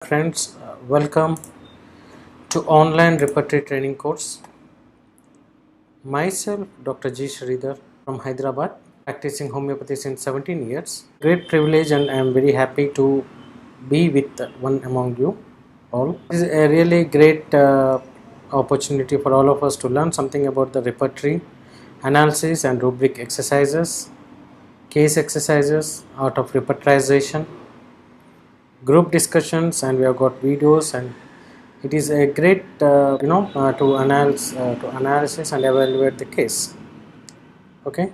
Friends, welcome to online repertory training course. Myself, Dr. G. Sridhar from Hyderabad, practicing homeopathy since 17 years. Great privilege, and I am very happy to be with one among you all. It is a really great opportunity for all of us to learn something about the repertory analysis and rubric exercises, case exercises, art of repertorization, group discussions, and we have got videos, and it is a great to analysis and evaluate the case. Okay,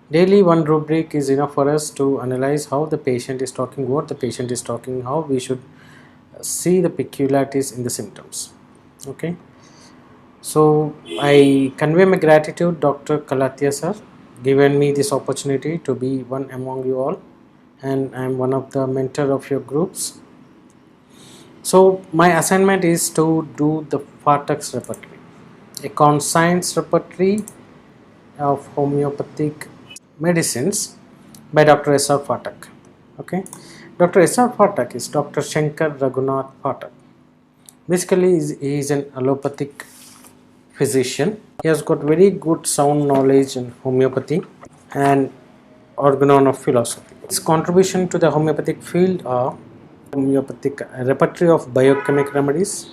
daily one rubric is enough for us to analyze how the patient is talking, what the patient is talking, how we should see the peculiarities in the symptoms. Okay, so I convey my gratitude Dr. Kalatia sir given me this opportunity to be one among you all, and I am one of the mentor of your groups. So my assignment is to do the Phatak's repertory, a conscience repertory of homeopathic medicines by Dr. S.R. Phatak. Okay, Dr. S.R. Phatak is Dr. Shankar Raghunath Phatak. Basically, he is an allopathic physician. He has got very good sound knowledge in homeopathy and organon of philosophy. His contribution to the homeopathic field are homeopathic repertory of biochemic remedies,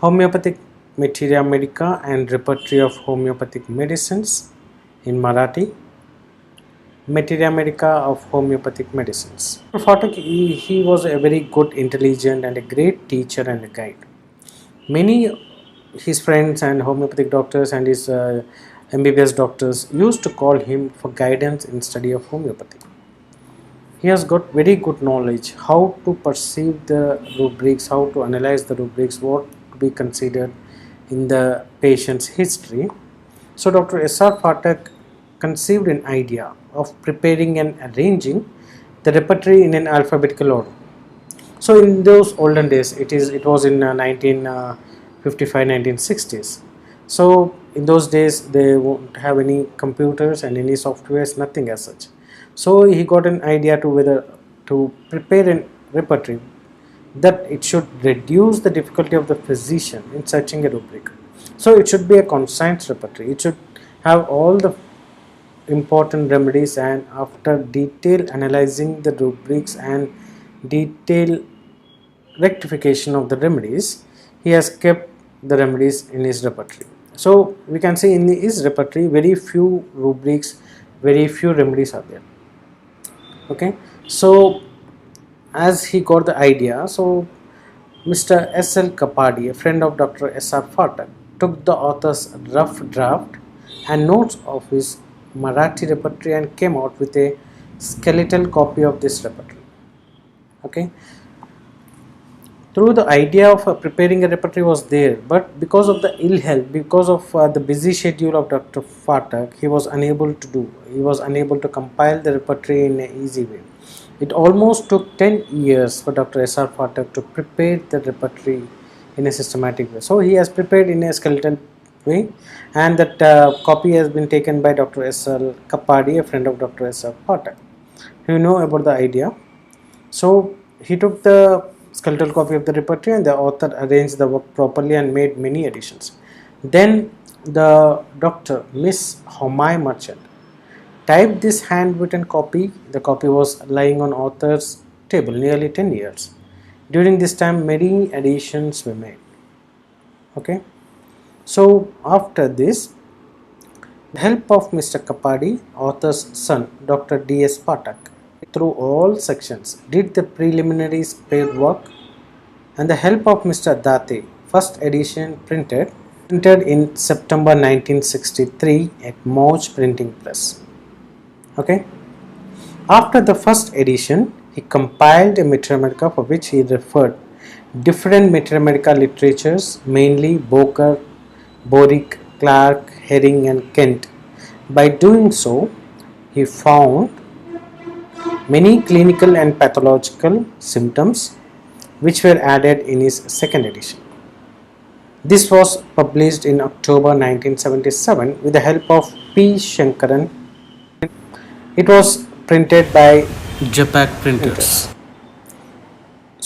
homeopathic materia medica and repertory of homeopathic medicines in Marathi, materia medica of homeopathic medicines. Phatak, he was a very good, intelligent and a great teacher and a guide. Many his friends and homeopathic doctors and his MBBS doctors used to call him for guidance in study of homeopathy. He has got very good knowledge how to perceive the rubrics, how to analyze the rubrics, what to be considered in the patient's history. So Dr. S.R. Phatak conceived an idea of preparing and arranging the repertory in an alphabetical order. So in those olden days, it was in 1955, 1960s. So in those days they won't have any computers and any softwares, nothing as such. So he got an idea to whether to prepare a repertory that it should reduce the difficulty of the physician in searching a rubric. So it should be a conscience repertory. It should have all the important remedies, and after detailed analyzing the rubrics and detailed rectification of the remedies, he has kept the remedies in his repertory. So we can see in his repertory very few rubrics, very few remedies are there. Okay, so as he got the idea, so Mr. S.L. Kapadi, a friend of Dr. S.R. Phatak, took the author's rough draft and notes of his Marathi repertory and came out with a skeletal copy of this repertory. Okay, through the idea of preparing a repertory was there, but because of the ill health, because of the busy schedule of Dr. Phatak, he was unable to compile the repertory in an easy way. It almost took 10 years for Dr. S.R. Phatak to prepare the repertory in a systematic way. So he has prepared in a skeletal way, and that copy has been taken by Dr. S.L. Kapadi, a friend of Dr. S.R. Phatak. You know about the idea. So he took the skeletal copy of the repertory, and the author arranged the work properly and made many additions. Then the doctor, Miss Homai Merchant, typed this handwritten copy. The copy was lying on author's table nearly 10 years. During this time, many additions were made. Okay. So after this, the help of Mr. Kapadi, author's son, Dr. D.S. Phatak, through all sections, did the preliminary spade work, and the help of Mr. Date, first edition printed in September 1963 at Moj Printing Press. Okay. After the first edition, he compiled a materia medica for which he referred different materia medica literatures, mainly Boker, Borick, Clark, Herring and Kent. By doing so, he found many clinical and pathological symptoms which were added in his second edition. This was published in October 1977 with the help of P. Shankaran. It was printed by Japak Printers.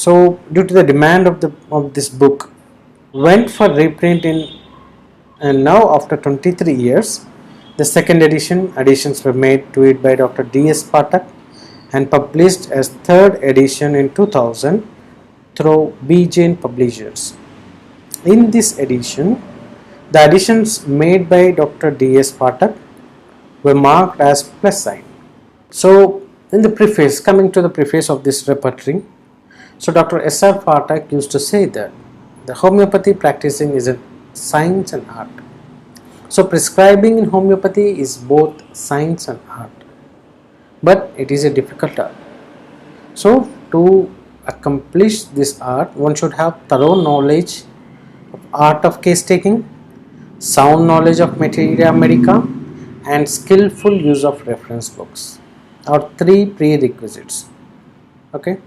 So due to the demand of this book went for reprint in, and now after 23 years the second additions were made to it by Dr. D.S. Pathak and published as third edition in 2000 through B. Jain Publishers. In this edition, the additions made by Dr. D.S. Pathak were marked as plus sign. So in the preface, coming to the preface of this repertory, so Dr. S.R. Pathak used to say that the homeopathy practicing is a science and art. So prescribing in homeopathy is both science and art, but it is a difficult art. So to accomplish this art, one should have thorough knowledge of art of case taking, sound knowledge of materia medica, and skillful use of reference books are three prerequisites. Okay.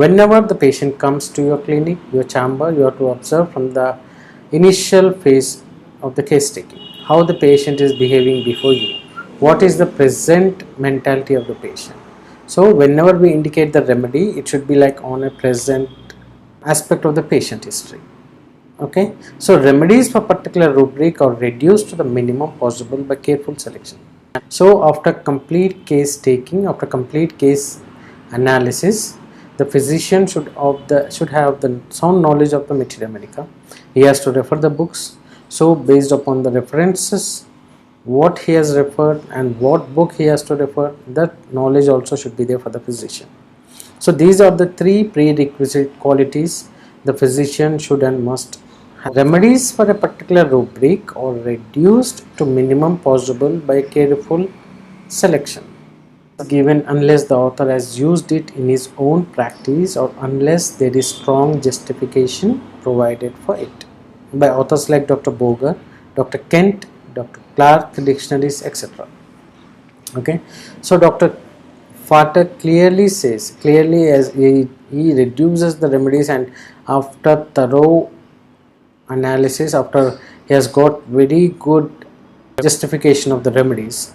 Whenever the patient comes to your clinic, your chamber, you have to observe from the initial phase of the case taking how the patient is behaving before you, what is the present mentality of the patient. So whenever we indicate the remedy, it should be like on a present aspect of the patient history. Okay, so remedies for particular rubric are reduced to the minimum possible by careful selection. So after complete case taking, after complete case analysis, the physician should have the sound knowledge of the materia medica. He has to refer the books. So based upon the references, what he has referred and what book he has to refer, that knowledge also should be there for the physician. So these are the three prerequisite qualities the physician should and must have. Remedies for a particular rubric are reduced to minimum possible by careful selection. Given unless the author has used it in his own practice or unless there is strong justification provided for it by authors like Dr. Boger, Dr. Kent, Dr. Clark dictionaries, etc. Okay, so Dr. Pathak clearly says, as he reduces the remedies, and after thorough analysis, after he has got very good justification of the remedies,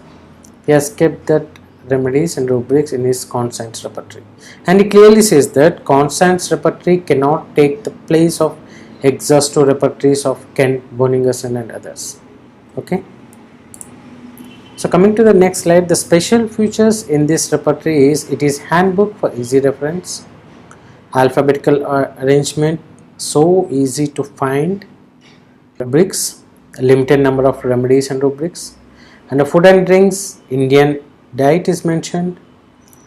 he has kept that remedies and rubrics in his conscience repertory, and he clearly says that conscience repertory cannot take the place of exhaustive repertories of Kent, Boningerson and others. Okay, so coming to the next slide, the special features in this repertory is it is handbook for easy reference, alphabetical arrangement, so easy to find, rubrics, a limited number of remedies and rubrics, and the food and drinks, Indian diet is mentioned.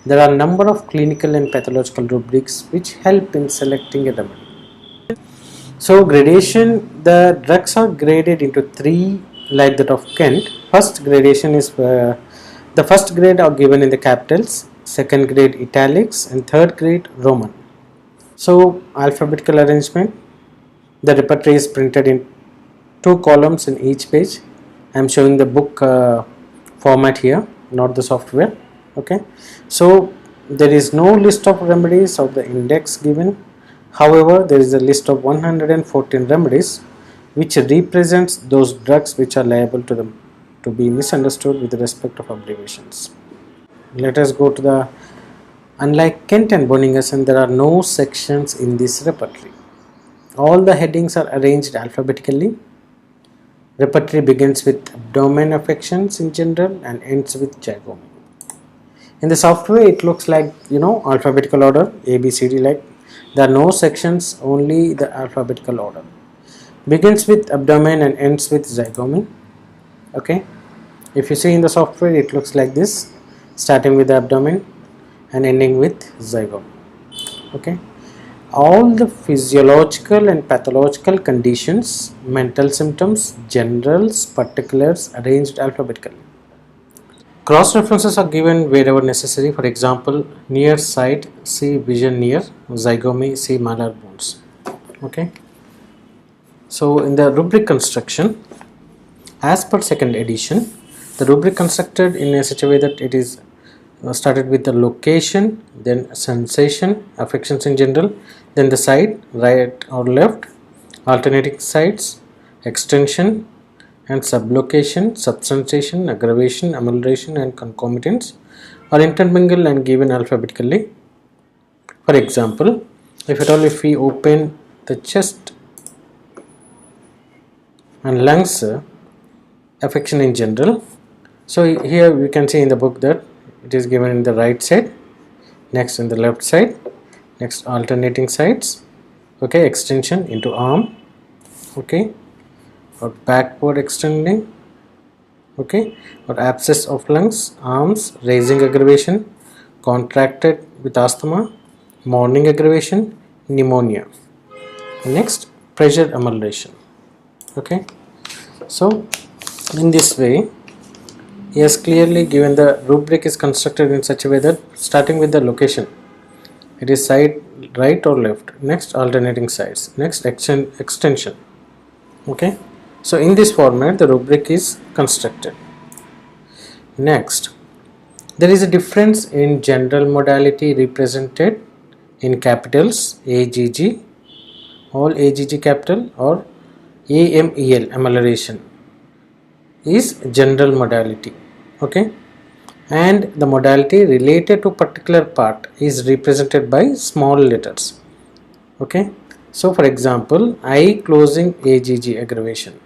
There are a number of clinical and pathological rubrics which help in selecting a remedy. So gradation, the drugs are graded into three like that of Kent. First gradation is the first grade are given in the capitals, second grade italics, and third grade Roman. So alphabetical arrangement, the repertory is printed in 2 columns in each page. I am showing the book format here, not the software. Okay, so there is no list of remedies of the index given. However, there is a list of 114 remedies which represents those drugs which are liable to be misunderstood with respect of abbreviations. Let us go to the, unlike Kent and Boningerson, there are no sections in this repertory. All the headings are arranged alphabetically. Repertory begins with abdomen affections in general and ends with zygomy. In the software, it looks like, alphabetical order, A, B, C, D, like. There are no sections, only the alphabetical order. Begins with abdomen and ends with zygomy. Okay. If you see in the software, it looks like this, starting with the abdomen and ending with zygomy. Okay. All the physiological and pathological conditions, mental symptoms, generals, particulars arranged alphabetically. Cross references are given wherever necessary. For example, near sight, see vision near, zygomy, see malar bones. Okay. So in the rubric construction, as per second edition, the rubric constructed in such a way that it is started with the location, then sensation, affections in general, then the side, right or left, alternating sides, extension and sublocation, substantiation, aggravation, amelioration and concomitants are intermingled and given alphabetically. For example, if at all if we open the chest and lungs affection in general. So here we can see in the book that it is given in the right side, next in the left side, next alternating sides, okay, extension into arm, okay, or backward extending, okay, or abscess of lungs, arms, raising aggravation, contracted with asthma, morning aggravation, pneumonia. Next, pressure emulsion, okay. So in this way he has clearly given the rubric is constructed in such a way that starting with the location, it is side right or left, next alternating sides, next extension, okay. So in this format the rubric is constructed. Next, there is a difference in general modality represented in capitals AGG, all AGG capital, or AMEL, amelioration is general modality, okay, and the modality related to particular part is represented by small letters, okay. So for example, I closing AGG aggravation,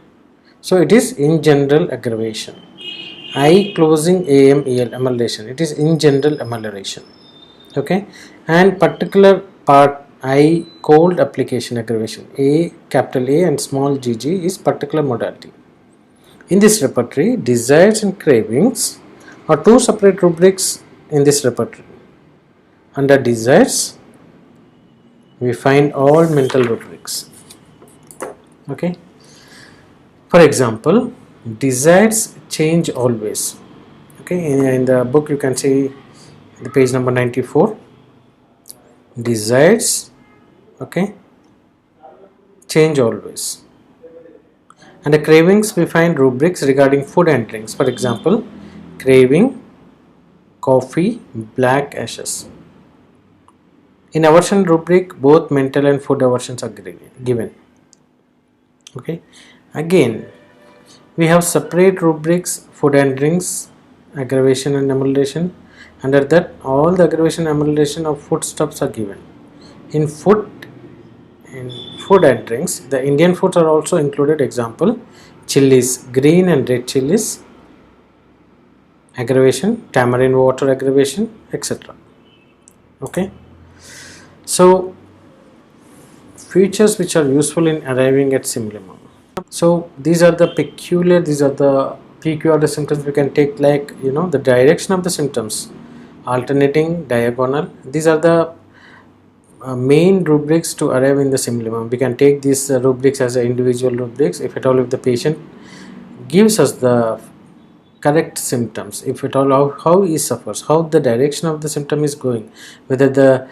so it is in general aggravation. I closing AMEL amelioration, it is in general amelioration, okay. And particular part I cold application aggravation, A capital A and small gg is particular modality. In this repertory, desires and cravings are two separate rubrics in this repertory. Under desires, we find all mental rubrics, okay. For example, desires change always, okay. In the book you can see the page number 94, desires, okay, change always. And the cravings, we find rubrics regarding food and drinks. For example, craving coffee, black ashes. In aversion rubric, both mental and food aversions are given, okay. Again, we have separate rubrics, food and drinks, aggravation and emulation. Under that, all the aggravation and emulation of foodstuffs are given. In food and drinks, the Indian foods are also included. Example, chilies, green and red chilies, aggravation, tamarind water aggravation, etc. Okay. So features which are useful in arriving at Sim-Limum. So these are the PQRS symptoms we can take, like the direction of the symptoms, alternating, diagonal. These are the main rubrics to arrive in the Sim-Limum. We can take these rubrics as individual rubrics if at all if the patient gives us the correct symptoms, if at all how he suffers, how the direction of the symptom is going, whether the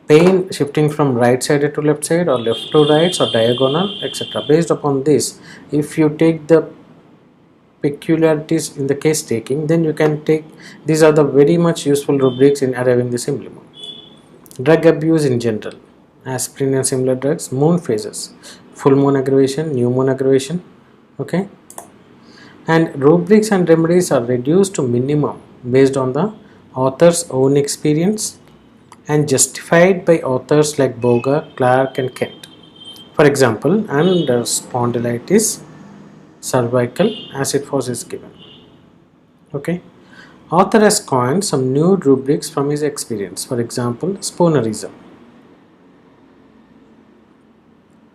pain shifting from right sided to left side or left to right or diagonal, etc. Based upon this, if you take the peculiarities in the case taking, then you can take, these are the very much useful rubrics in arriving the Sim-Limum. Drug abuse in general, aspirin and similar drugs, moon phases, full moon aggravation, new moon aggravation, okay. And rubrics and remedies are reduced to minimum based on the author's own experience and justified by authors like Boga, Clark and Kent. For example, under spondylitis cervical, acid force is given, okay. Author has coined some new rubrics from his experience. For example, spoonerism.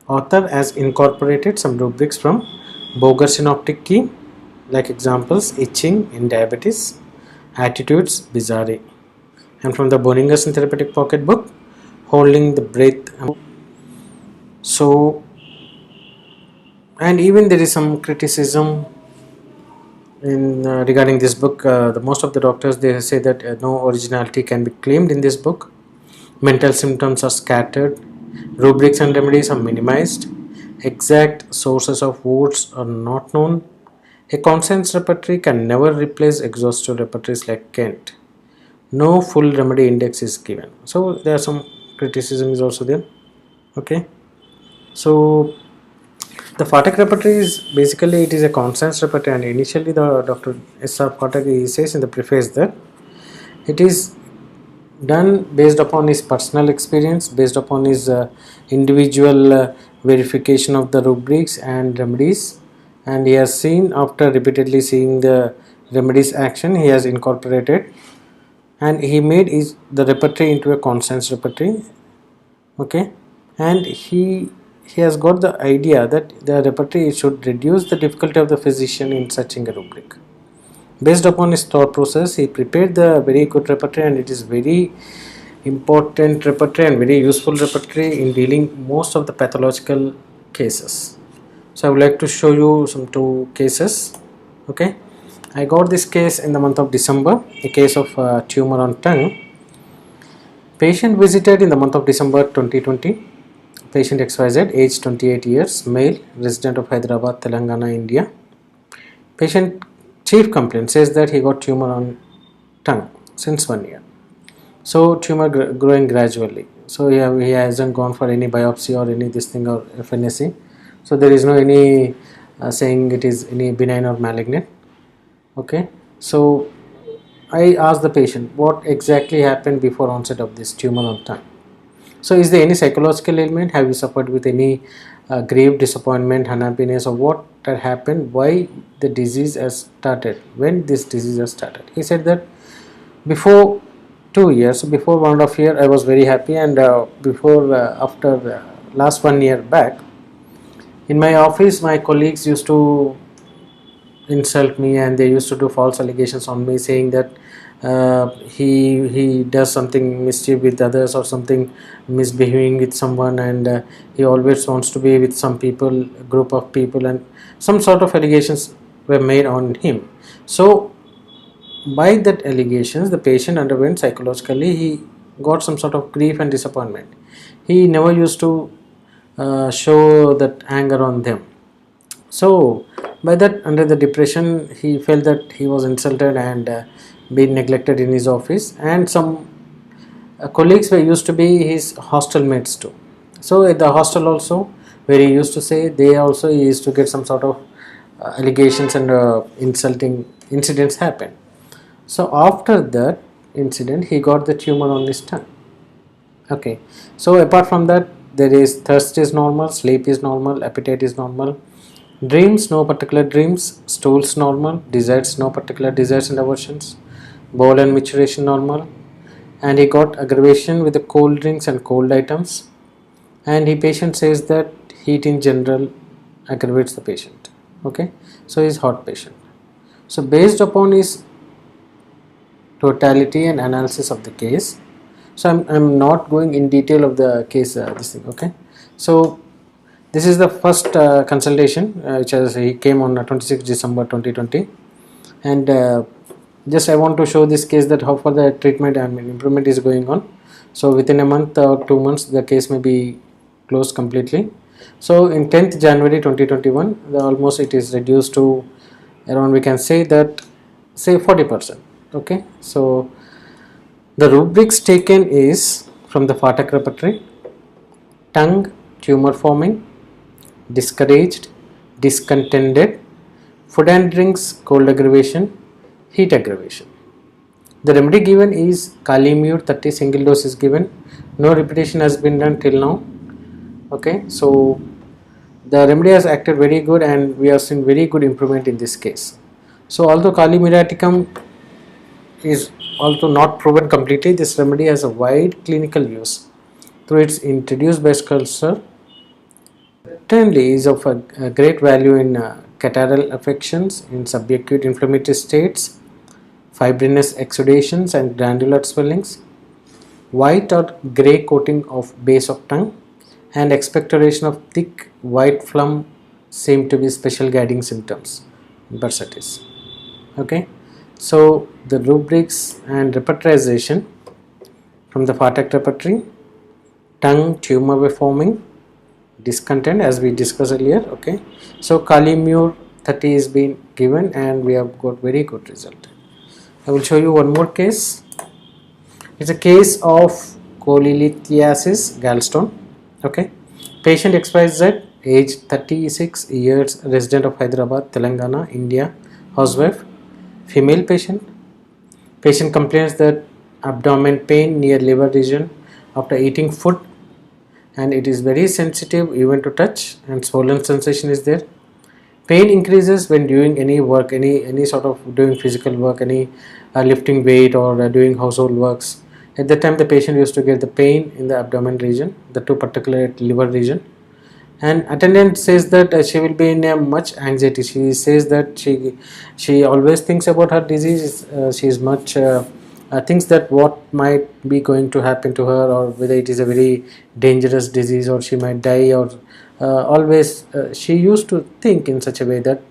Author has incorporated some rubrics from Boger synoptic key, like examples, itching in diabetes, attitudes, bizarre, and from the Boningerson therapeutic pocket book, holding the breath. So, and even there is some criticism in regarding this book. The most of the doctors, they say that no originality can be claimed in this book. Mental symptoms are scattered, rubrics and remedies are minimized, exact sources of words are not known. A consensus repertory can never replace exhaustive repertories like Kent. No full remedy index is given. So there are some criticism is also there, okay. So the Phatak repertory is basically, it is a consensus repertory, and initially the Dr. S.R. Phatak, he says in the preface that it is done based upon his personal experience, based upon his individual verification of the rubrics and remedies, and he has seen, after repeatedly seeing the remedies action, he has incorporated and he made the repertory into a conscience repertory. Okay, and he has got the idea that the repertory should reduce the difficulty of the physician in searching a rubric. Based upon his thought process, he prepared the very good repertory, and it is very important repertory and very useful repertory in dealing most of the pathological cases. So I would like to show you some two cases. Okay, I got this case in the month of December, a case of tumor on tongue. Patient visited in the month of December 2020. Patient XYZ, age 28 years, male, resident of Hyderabad, Telangana, India. Patient chief complaint says that he got tumor on tongue since 1 year. So tumor growing gradually. So he hasn't gone for any biopsy or any this thing or FNAC. So there is no any saying it is any benign or malignant. Okay. So I asked the patient what exactly happened before onset of this tumor on tongue. So is there any psychological ailment? Have you suffered with any grave disappointment, unhappiness, or what had happened? Why the disease has started? When this disease has started? He said that before 2 years, before 1.5 years, I was very happy, and after last 1 year back, in my office, my colleagues used to insult me and they used to do false allegations on me, saying that he does something mischief with others or something misbehaving with someone, and he always wants to be with some people, group of people, and some sort of allegations were made on him. So by that allegations, the patient underwent psychologically, he got some sort of grief and disappointment. He never used to show that anger on them. So by that, under the depression, he felt that he was insulted and been neglected in his office, and some colleagues were used to be his hostel mates too. So at the hostel also, where he used to say, they also he used to get some sort of allegations and insulting incidents happen. So after that incident, he got the tumor on his tongue. Okay, so apart from that, there is thirst is normal, sleep is normal, appetite is normal, dreams no particular dreams, stools normal, desires no particular desires and aversions, bowel and maturation normal, and he got aggravation with the cold drinks and cold items, and the patient says that heat in general aggravates the patient. Okay, so he is hot patient. So based upon his totality and analysis of the case, so I'm not going in detail of the case this thing. Okay, so this is the first consultation which he came on 26 December 2020, and just I want to show this case that how far the treatment and improvement is going on. So within a month or 2 months, the case may be closed completely. So in 10th January 2021, almost it is reduced to around, we can say that, say 40%. Okay, so the rubrics taken is from the FATAC repertory: tongue tumor forming, discouraged, discontented, food and drinks cold aggravation, heat aggravation. The remedy given is Calimure 30 single dose is given. No repetition has been done till now. Okay, so the remedy has acted very good and we have seen very good improvement in this case. So although Calimuraticum is also not proven completely, this remedy has a wide clinical use through its introduced breast culture. Certainly is of a great value in catarrhal affections, in subacute inflammatory states, fibrinous exudations and granular swellings, white or grey coating of base of tongue, and expectoration of thick white phlegm seem to be special guiding symptoms. Bursitis. Okay, so the rubrics and repertorization from the FATAC repertory: tongue tumor forming, discontent as we discussed earlier. Okay, so Calimure 30 is being given and we have got very good result. I will show you one more case. It's a case of cholelithiasis gallstone. Okay, patient XYZ, age 36 years, resident of Hyderabad, Telangana, India, housewife, female patient. Patient complains that abdomen pain near liver region after eating food, and it is very sensitive even to touch, and swollen sensation is there. Pain increases when doing any work, any sort of doing physical work, any lifting weight or doing household works. At the time the patient used to get the pain in the abdomen region, the two particular liver region. And attendant says that she will be in a much anxiety. She says that she always thinks about her disease. She is much thinks that what might be going to happen to her, or whether it is a very dangerous disease, or she might die, or always she used to think in such a way that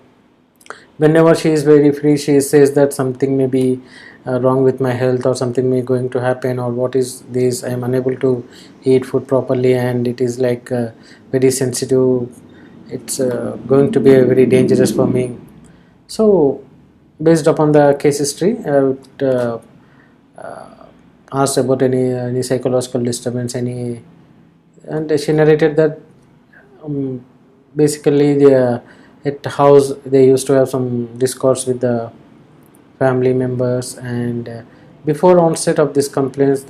whenever she is very free, she says that something may be wrong with my health, or something may going to happen, or what is this, I am unable to eat food properly, and it is like very sensitive, it's going to be very dangerous for me. So based upon the case history, I would asked about any psychological disturbance, any, and she narrated that um, basically the at house they used to have some discourse with the family members, and before onset of these complaints,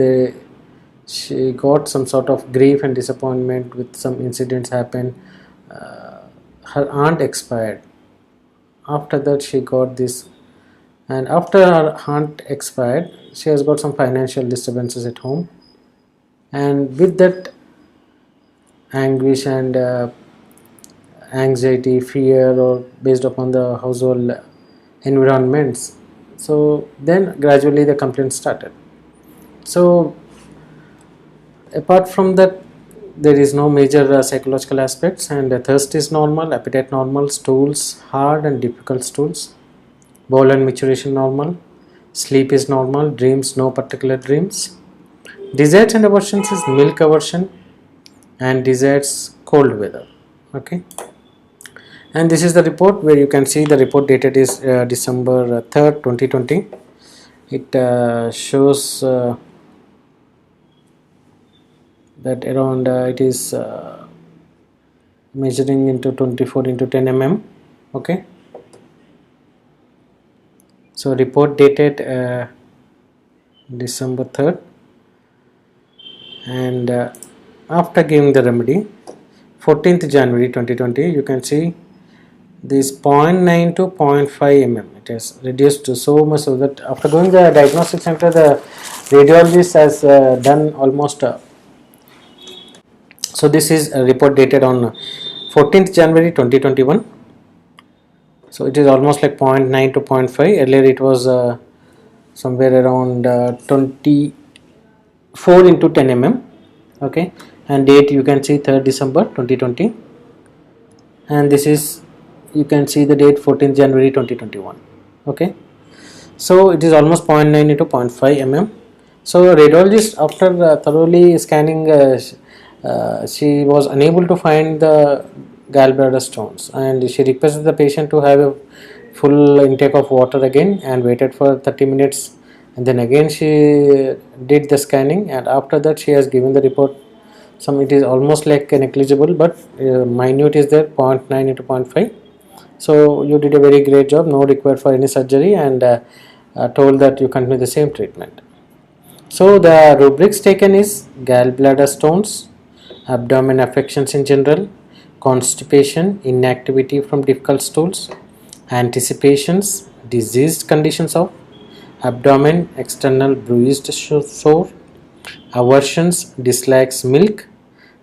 she got some sort of grief and disappointment with some incidents happened. uh, Her aunt expired. After that she got this, and after her aunt expired, she has got some financial disturbances at home, and with that anguish and anxiety, fear, or based upon the household environments, so then gradually the complaint started. So apart from that, there is no major psychological aspects, and thirst is normal, appetite normal, stools hard and difficult stools, bowel and maturation normal, sleep is normal, dreams no particular dreams, desires and aversions is milk aversion, and desires cold weather. Okay, and this is the report where you can see the report dated is December 3rd 2020. It shows that around it is measuring into 24 into 10 mm. Okay, so report dated December 3rd, and after giving the remedy 14th January 2020, you can see this 0.9 to 0.5 mm, it has reduced to so much, so that after going the diagnostic center, the radiologist has done almost so this is a report dated on 14th January 2021. So it is almost like 0.9 to 0.5. Earlier it was somewhere around 24 into 10 mm. Okay, and date you can see 3rd December 2020, and this is, you can see the date 14th January 2021. Okay, so it is almost 0.9 into 0.5 mm. So radiologist, after thoroughly scanning, she was unable to find the gallbladder stones, and she requested the patient to have a full intake of water again, and waited for 30 minutes, and then again she did the scanning, and after that she has given the report. Some, it is almost like negligible, but minute is there, 0.9 into 0.5. So you did a very great job, no required for any surgery, and told that you continue the same treatment. So the rubrics taken is gallbladder stones, abdomen affections in general, constipation, inactivity from difficult stools, anticipations, diseased conditions of abdomen, external bruised sore, aversions, dislikes milk,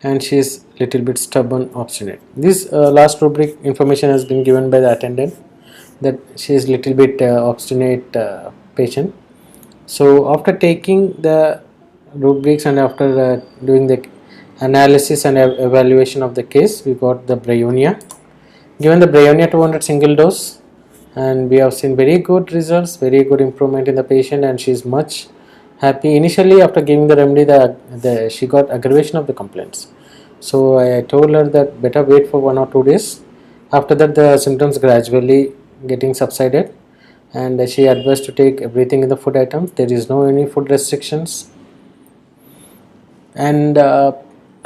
and she is little bit stubborn, obstinate. This last rubric information has been given by the attendant, that she is little bit obstinate patient. So after taking the rubrics, and after doing the analysis and evaluation of the case, we got the Bryonia. Given the Bryonia 200 single dose, and we have seen very good results, very good improvement in the patient, and she is much happy. Initially after giving the remedy, she got aggravation of the complaints. So I told her that better wait for 1 or 2 days. After that the symptoms gradually getting subsided, and she advised to take everything in the food items. There is no any food restrictions, and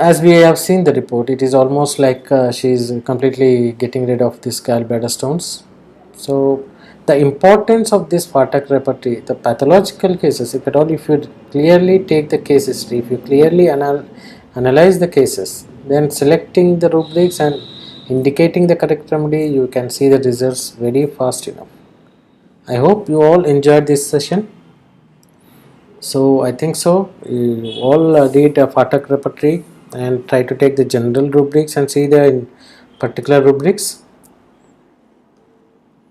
as we have seen the report, it is almost like she is completely getting rid of these gallbladder stones. So the importance of this FATAC repertory, the pathological cases, if at all, if you clearly take the case history, if you clearly analyze the cases, then selecting the rubrics and indicating the correct remedy, you can see the results very fast enough. I hope you all enjoyed this session. So I think so. You all read a FATAC repertory and try to take the general rubrics and see the particular rubrics.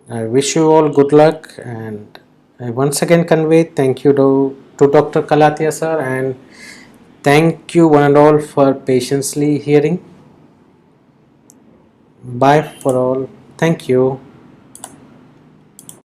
I wish you all good luck, and I once again convey thank you to Dr. Kalatia sir, and thank you one and all for patiently hearing. Bye for all. Thank you.